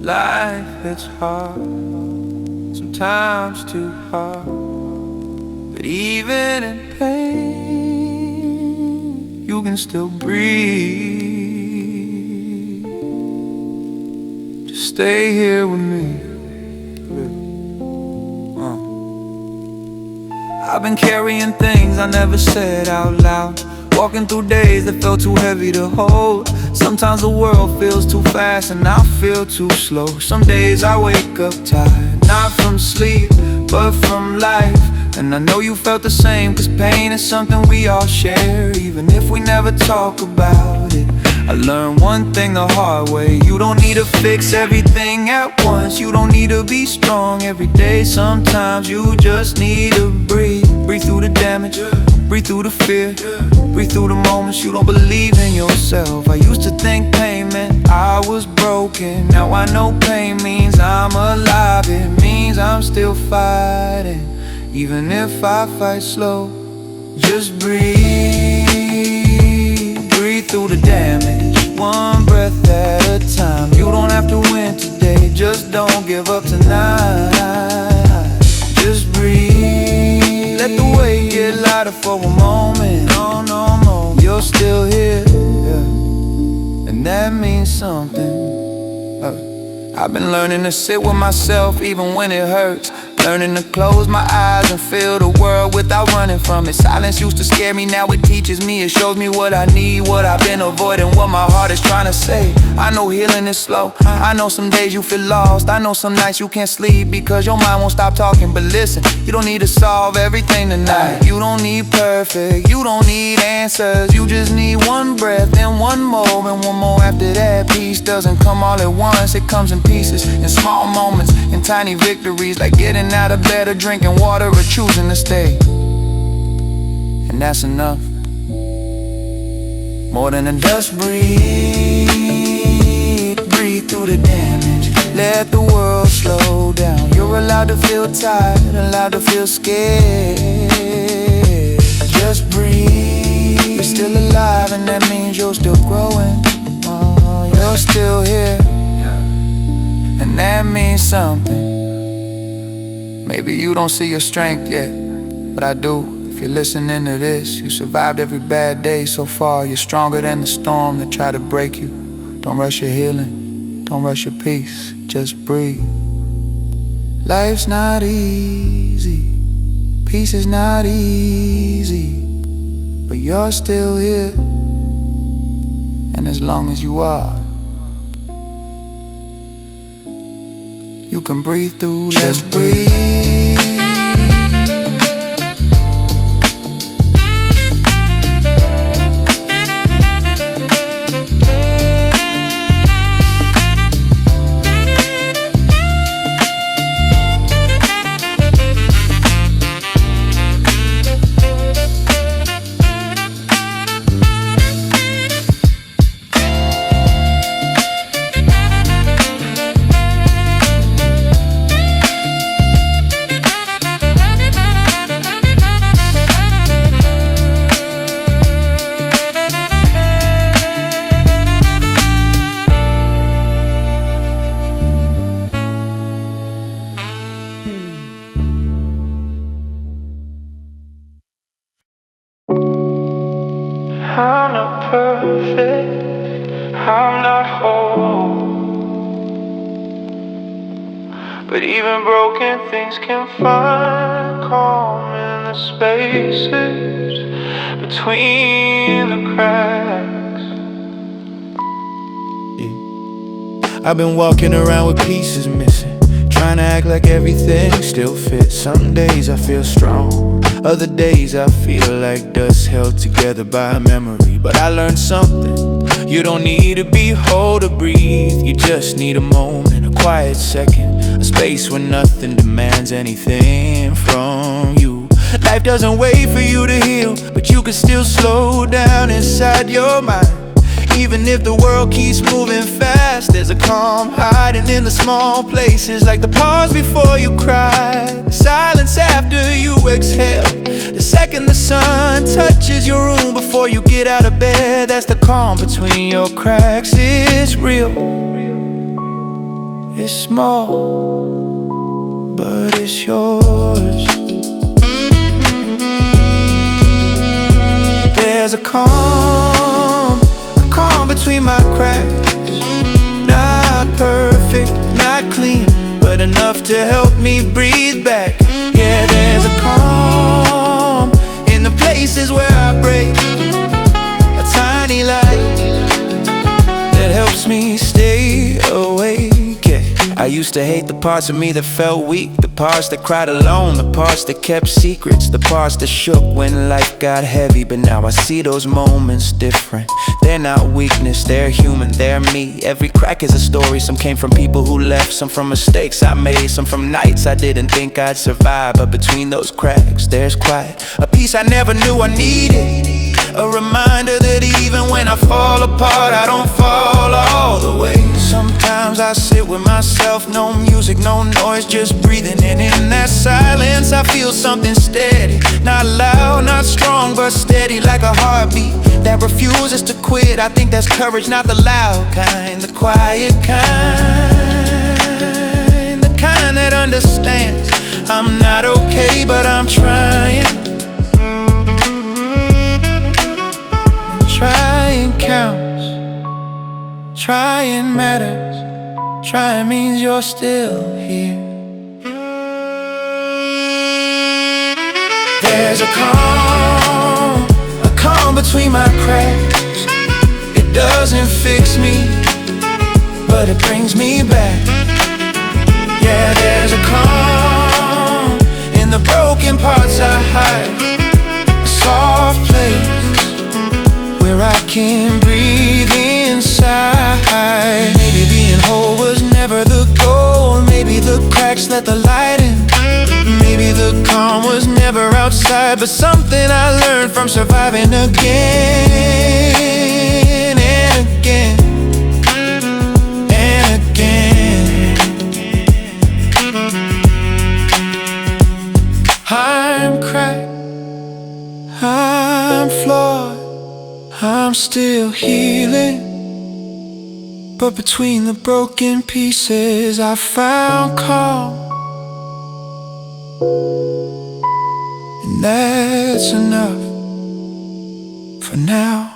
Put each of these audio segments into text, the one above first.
Life hits hard, sometimes too hard. But even in pain, you can still breathe. Just stay here with me. I've been carrying things I never said out loud, walking through days that felt too heavy to hold. Sometimes the world feels too fast and I feel too slow. Some days I wake up tired, not from sleep, but from life. And I know you felt the same, cause pain is something we all share, even if we never talk about it. I learned one thing the hard way: you don't need to fix everything at once. You don't need to be strong every day. Sometimes you just need to breathe. Breathe through the damage, breathe through the fear, breathe through the moments you don't believe in yourself. I used to think pain meant I was broken. Now I know pain means I'm alive. It means I'm still fighting, even if I fight slow. Just breathe, breathe through the damage, one breath at a time. You don't have to win today, just don't give up tonight. Just breathe, let the weight get lighter for a moment. No, no more, you're still here, yeah. And that means something. I've been learning to sit with myself even when it hurts, learning to close my eyes and feel the world without running from it. Silence used to scare me, now it teaches me. It shows me what I need, what I've been avoiding, what my heart is trying to say. I know healing is slow, I know some days you feel lost. I know some nights you can't sleep because your mind won't stop talking. But listen, you don't need to solve everything tonight. You don't need perfect, you don't need answers. You just need one breath and one more and one more after that. Peace doesn't come all at once, it comes in pieces, in small moments, in tiny victories, like getting out of bed or drinking water or choosing to stay. And that's enough, more than a dust. Breathe, breathe through the damage, let the world slow down. You're allowed to feel tired, allowed to feel scared. Just breathe, you're still alive and that means you're still growing. You're still here, and that means something. Maybe you don't see your strength yet, but I do. If you're listening to this, you survived every bad day so far. You're stronger than the storm that tried to break you. Don't rush your healing, don't rush your peace, just breathe. Life's not easy, peace is not easy, but you're still here, and as long as you are, you can breathe through. Let's breathe. I'm not perfect, I'm not whole, but even broken things can find calm in the spaces between the cracks. I've been walking around with pieces missing, trying to act like everything still fits. Some days I feel strong, other days I feel like dust held together by a memory. But I learned something, you don't need to be whole to breathe. You just need a moment, a quiet second, a space where nothing demands anything from you. Life doesn't wait for you to heal, but you can still slow down inside your mind. Even if the world keeps moving fast, there's a calm hiding in the small places, like the pause before you cry, the silence after you exhale, the second the sun touches your room before you get out of bed. That's the calm between your cracks, it's real. It's small, but it's yours. There's a calm between my cracks. Not perfect, not clean, but enough to help me breathe back. Yeah, there's a calm in the places where I break. A tiny light that helps me stay awake. Yeah. I used to hate the parts of me that felt weak, the parts that cried alone, the parts that kept secrets, the parts that shook when life got heavy. But now I see those moments different. They're not weakness, they're human, they're me. Every crack is a story. Some came from people who left, some from mistakes I made, some from nights I didn't think I'd survive. But between those cracks, there's quiet, a peace I never knew I needed. A reminder that even when I fall apart, I don't fall all the way. Sometimes I sit with myself, no music, no noise, just breathing. And in that silence I feel something steady. Not loud, not strong, but steady, like a heartbeat that refuses to quit. I think that's courage, not the loud kind, the quiet kind, the kind that understands I'm not okay, but I'm trying. Trying counts, trying matters, trying means you're still here. There's a calm between my cracks. It doesn't fix me, but it brings me back. Yeah, there's a calm in the broken parts I hide. A soft place where I can breathe inside. Maybe being whole was never the goal. Maybe the cracks let the light in. Maybe the calm was never outside, but something I learned from surviving again and again and again. I'm cracked, I'm flawed, I'm still healing, but between the broken pieces I found calm, and that's enough for now.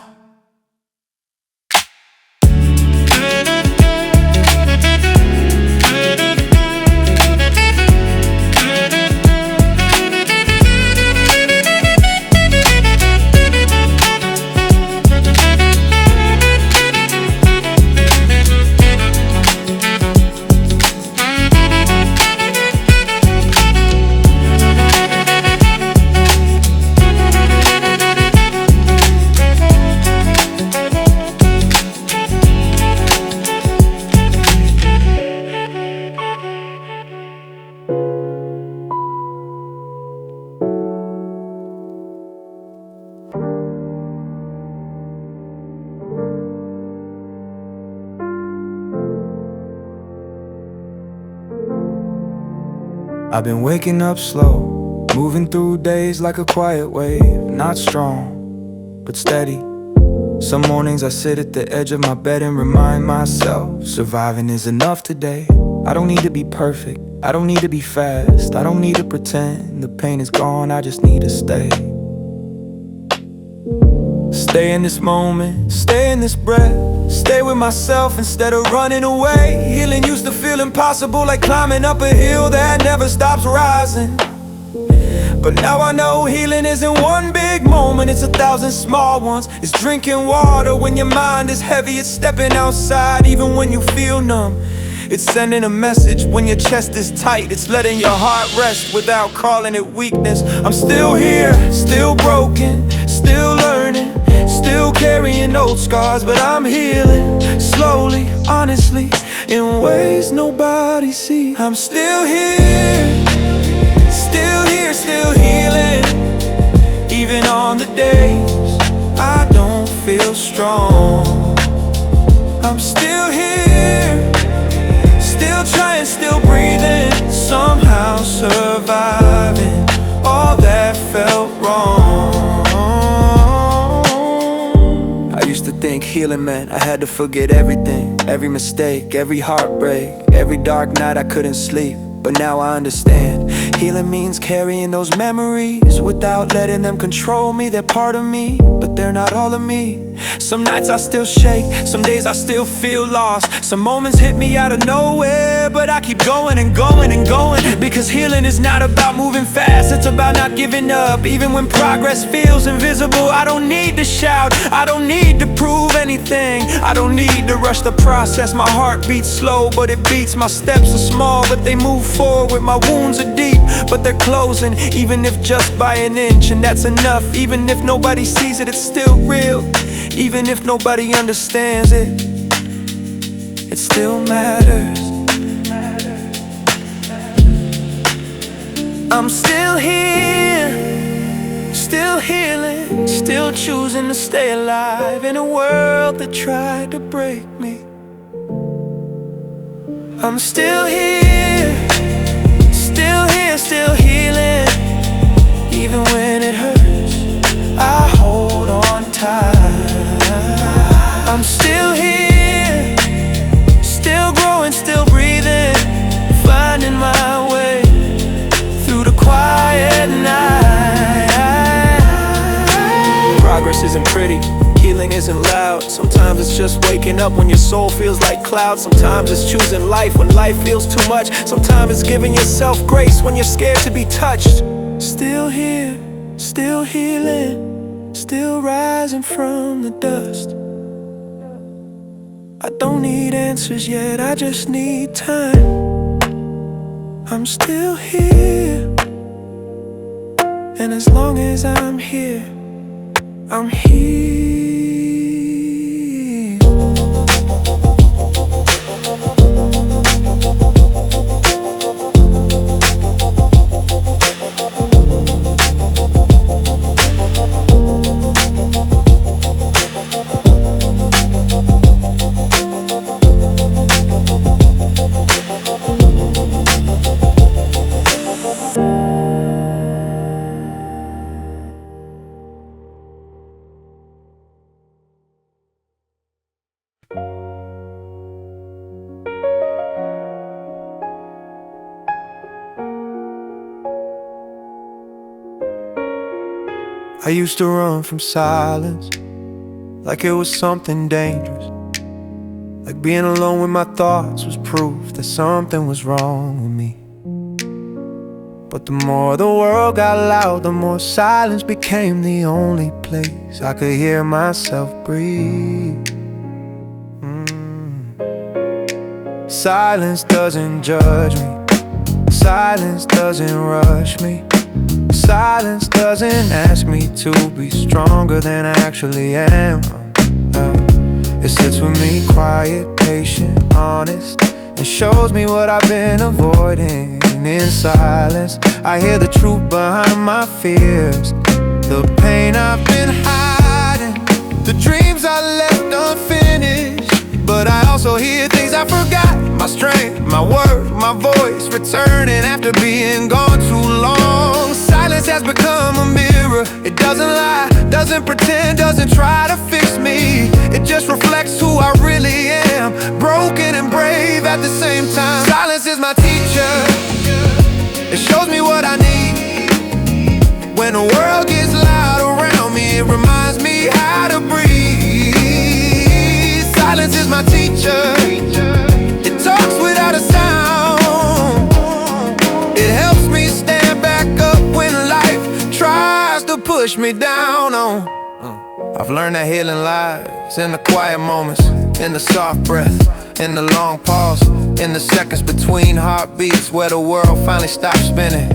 I've been waking up slow, moving through days like a quiet wave. Not strong, but steady. Some mornings I sit at the edge of my bed and remind myself surviving is enough today. I don't need to be perfect, I don't need to be fast, I don't need to pretend the pain is gone, I just need to stay. Stay in this moment, stay in this breath, stay with myself instead of running away. Healing used to feel impossible, like climbing up a hill that never stops rising. But now I know healing isn't one big moment, it's 1,000 small ones. It's drinking water when your mind is heavy, it's stepping outside even when you feel numb. It's sending a message when your chest is tight, it's letting your heart rest without calling it weakness. I'm still here, still broken, still learning, still carrying old scars, but I'm healing, slowly, honestly, in ways nobody sees. I'm still here, still healing, even on the days I don't feel strong. I'm still here, still trying, still breathing, somehow surviving all that felt wrong. I used to think healing healing meant I had to forget everything, every mistake, every heartbreak, every dark night I couldn't sleep. But now I understand, healing means carrying those memories without letting them control me. They're part of me, but they're not all of me. Some nights I still shake, some days I still feel lost. Some moments hit me out of nowhere, but I keep going and going and going. Because healing is not about moving fast, it's about not giving up. Even when progress feels invisible, I don't need to shout, I don't need to prove anything. I don't need to rush the process. My heart beats slow, but it beats. My steps are small, but they move forward. My wounds are deep, but they're closing, even if just by an inch. And that's enough. Even if nobody sees it, it's still real. Even if nobody understands it, it still matters. I'm still here, still healing, still choosing to stay alive in a world that tried to break me. I'm still here, still healing. Even when it hurts, I hold on tight. I'm still here, still growing, still breathing, finding my way through the quiet night. Progress isn't pretty, healing isn't loud. Sometimes it's just waking up when your soul feels like clouds. Sometimes it's choosing life when life feels too much. Sometimes it's giving yourself grace when you're scared to be touched. Still here, still healing, still rising from the dust. I don't need answers yet, I just need time. I'm still here, and as long as I'm here, I'm here. I used to run from silence like it was something dangerous. Like being alone with my thoughts was proof that something was wrong with me. But the more the world got loud, the more silence became the only place I could hear myself breathe. Silence doesn't judge me, silence doesn't rush me, silence doesn't ask me to be stronger than I actually am. It sits with me quiet, patient, honest, and shows me what I've been avoiding. In silence, I hear the truth behind my fears, the pain I've been hiding, the dreams I left unfinished. But I also hear things I forgot, my strength, my word, my voice returning after being gone too long. Silence has become a mirror. It doesn't lie, doesn't pretend, doesn't try to fix me. It just reflects who I really am, broken and brave at the same time. Silence is my teacher, it shows me what I need. When the world gets loud around me, it reminds me how to breathe. Silence is my teacher, it talks without a sound. It helps me stand back up when life tries to push me down on. I've learned that healing lies in the quiet moments, in the soft breath, in the long pause, in the seconds between heartbeats where the world finally stops spinning.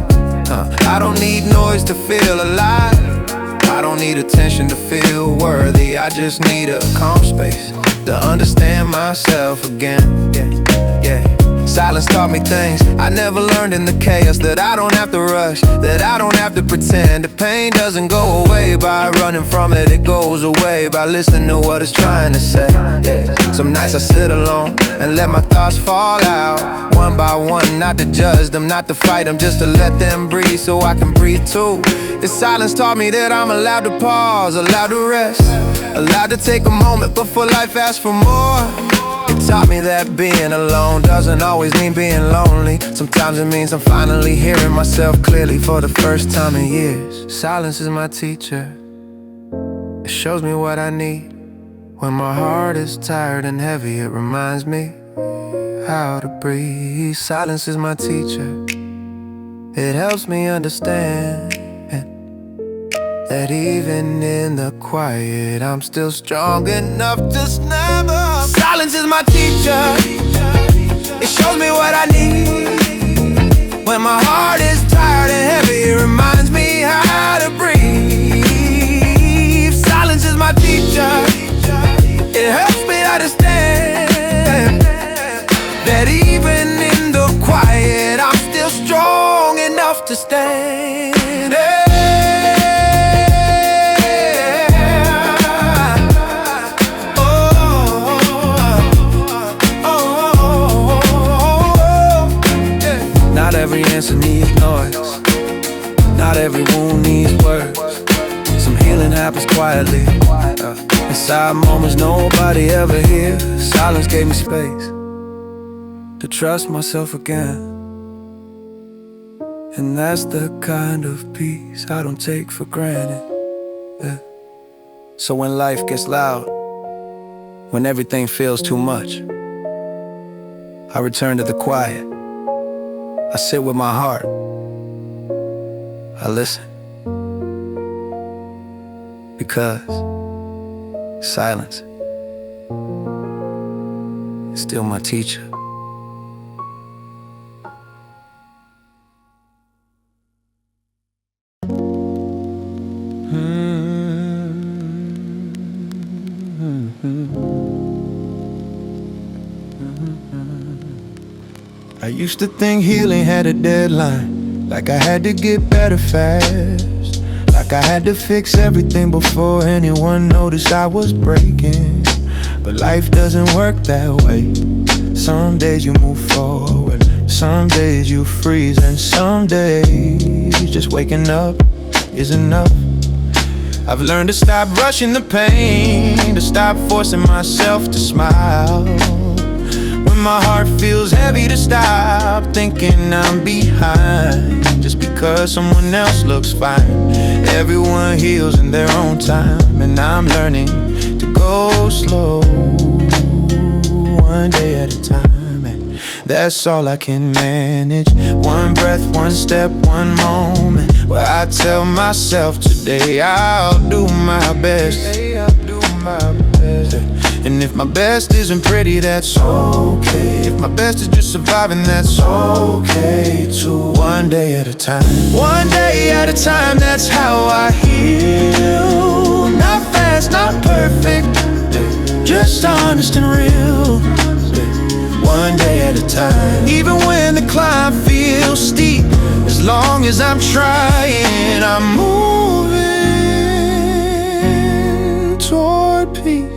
I don't need noise to feel alive, I don't need attention to feel worthy. I just need a calm space to understand myself again. Yeah. Silence taught me things I never learned in the chaos, that I don't have to rush, that I don't have to pretend. The pain doesn't go away by running from it, it goes away by listening to what it's trying to say. Yeah. Some nights I sit alone and let my thoughts fall out, one by one, not to judge them, not to fight them, just to let them breathe so I can breathe too. This silence taught me that I'm allowed to pause, allowed to rest, allowed to take a moment before life asks for more. It taught me that being alone doesn't always mean being lonely. Sometimes it means I'm finally hearing myself clearly for the first time in years. Silence is my teacher. It shows me what I need. When my heart is tired and heavy, it reminds me how to breathe. Silence is my teacher. It helps me understand that even in the quiet, I'm still strong enough to stand up. Silence is my teacher. It shows me what I need. When my heart is tired and heavy, it reminds me how to breathe. Silence is my teacher. It helps me understand that even in the quiet, I'm still strong enough to stand. Not every answer needs noise. Not every wound needs words. Some healing happens quietly. Inside moments nobody ever hears. Silence gave me space to trust myself again. And that's the kind of peace I don't take for granted. So when life gets loud, when everything feels too much, I return to the quiet. I sit with my heart. I listen. Because silence is still my teacher. I used to think healing had a deadline, like I had to get better fast, like I had to fix everything before anyone noticed I was breaking. But life doesn't work that way. Some days you move forward, some days you freeze, and some days just waking up is enough. I've learned to stop rushing the pain, to stop forcing myself to smile. When my heart feels heavy, to stop thinking I'm behind just because someone else looks fine. Everyone heals in their own time, and I'm learning to go slow, one day at a time, and that's all I can manage. One breath, one step, one moment, where I tell myself today I'll do my best. And if my best isn't pretty, that's okay. If my best is just surviving, that's okay too. One day at a time. One day at a time, that's how I heal. Not fast, not perfect, just honest and real. One day at a time. Even when the climb feels steep, as long as I'm trying, I'm moving toward peace.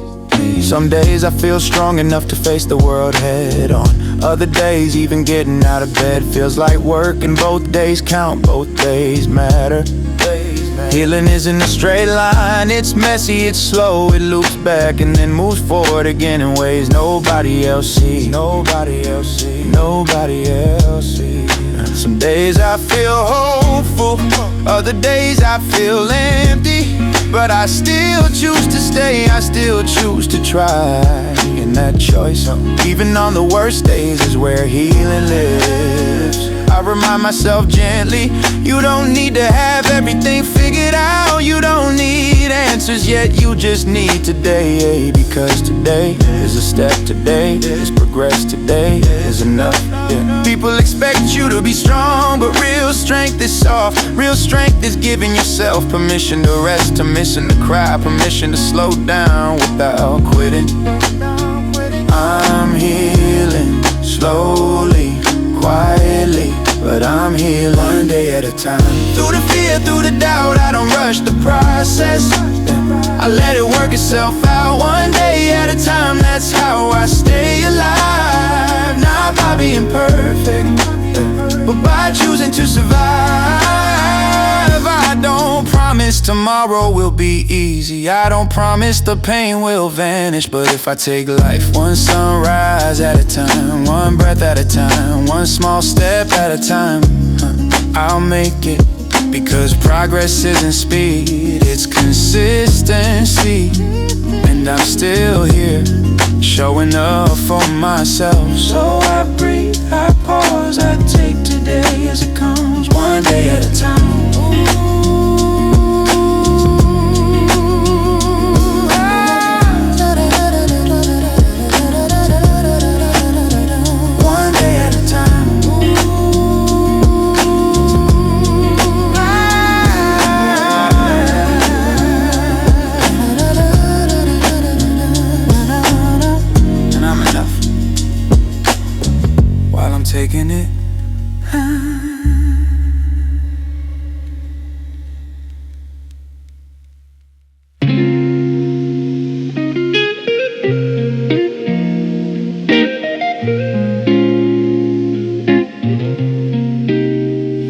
Some days I feel strong enough to face the world head on. Other days even getting out of bed feels like work, and both days count, both days matter. Healing isn't a straight line, it's messy, it's slow, it loops back and then moves forward again in ways nobody else sees. Nobody else sees. Nobody else sees. Some days I feel hopeful, other days I feel empty, but I still choose to stay, I still choose to try. And that choice, even on the worst days, is where healing lives. I remind myself gently, you don't need to have everything figured out. You don't need answers yet, you just need today. Because today is a step, today is progress, today is enough. People expect you to be strong, but real strength is soft. Real strength is giving yourself permission to rest, permission to cry, permission to slow down without quitting. I'm healing slowly, quietly, but I'm healing one day at a time. Through the fear, through the doubt, I don't rush the process. I let it work itself out one day at a time. That's how I stay alive. Not by being perfect, but by choosing to survive. I don't promise tomorrow will be easy. I don't promise the pain will vanish, but if I take life one sunrise at a time, one breath at a time, one small step at a time, I'll make it. Because progress isn't speed, it's consistency. And I'm still here, showing up for myself. So I breathe, I pause, I take today as it comes, one day at a time. Taking it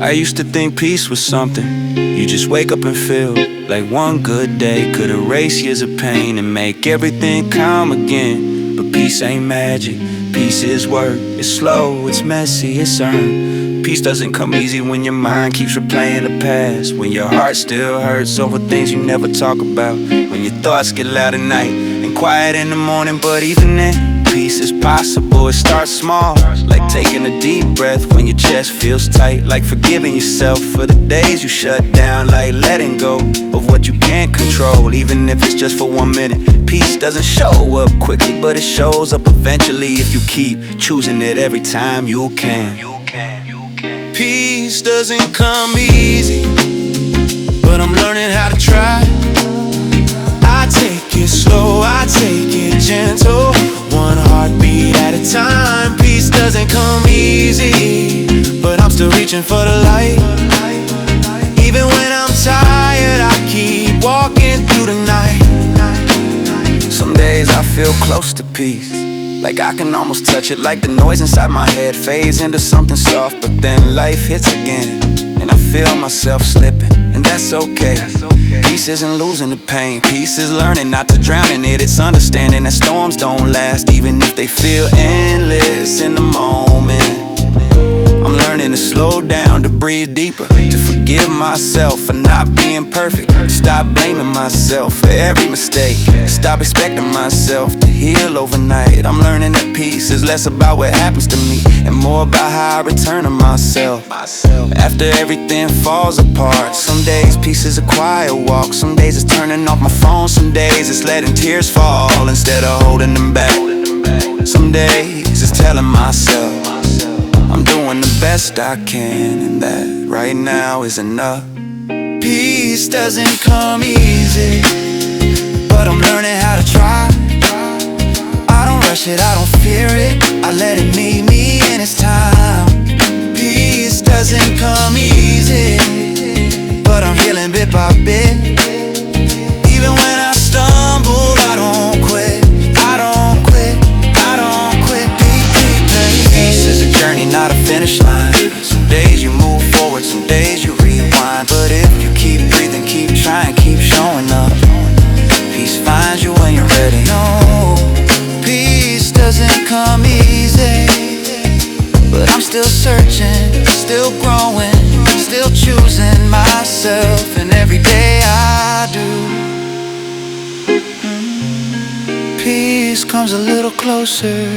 I used to think peace was something you just wake up and feel, like one good day could erase years of pain and make everything calm again. But peace ain't magic, peace is work. It's slow, it's messy, it's earned. Peace doesn't come easy when your mind keeps replaying the past, when your heart still hurts over things you never talk about, when your thoughts get loud at night and quiet in the morning. But even then, peace is possible. It starts small, like taking a deep breath when your chest feels tight, like forgiving yourself for the days you shut down, like letting go of what you can't control, even if it's just for 1 minute. Peace doesn't show up quickly, but it shows up eventually if you keep choosing it every time you can. Peace doesn't come easy, but I'm learning how to try. I take it slow, I take it gentle, one heartbeat at a time. Peace doesn't come easy, but I'm still reaching for the light. Even when I'm tired, I keep walking through the night. Some days I feel close to peace, like I can almost touch it, like the noise inside my head fades into something soft. But then life hits again, and I feel myself slipping, and that's okay. Peace isn't losing the pain, peace is learning not to drown in it. It's understanding that storms don't last, even if they feel endless in the moment. I'm learning to slow down, to breathe deeper, to forgive myself for not being perfect, to stop blaming myself for every mistake, stop expecting myself to heal overnight. I'm learning that peace is less about what happens to me and more about how I return to myself after everything falls apart. Some days peace is a quiet walk, some days it's turning off my phone, some days it's letting tears fall instead of holding them back. Some days it's telling myself I'm doing the best I can, and that right now is enough. Peace doesn't come easy, but I'm learning how to try. I don't rush it, I don't fear it, I let it meet me in its time. Peace doesn't come easy, but I'm healing bit by bit. Even when I stumble, I don't quit, I don't quit, I don't quit. Peace is a journey, not a finish line. Some days you move forward, some days you rewind. But if you keep breathing, keep trying, keep showing up, peace finds you when you're ready. No, peace doesn't come easy, but I'm still searching, still growing, still choosing myself. And every day I do, peace comes a little closer.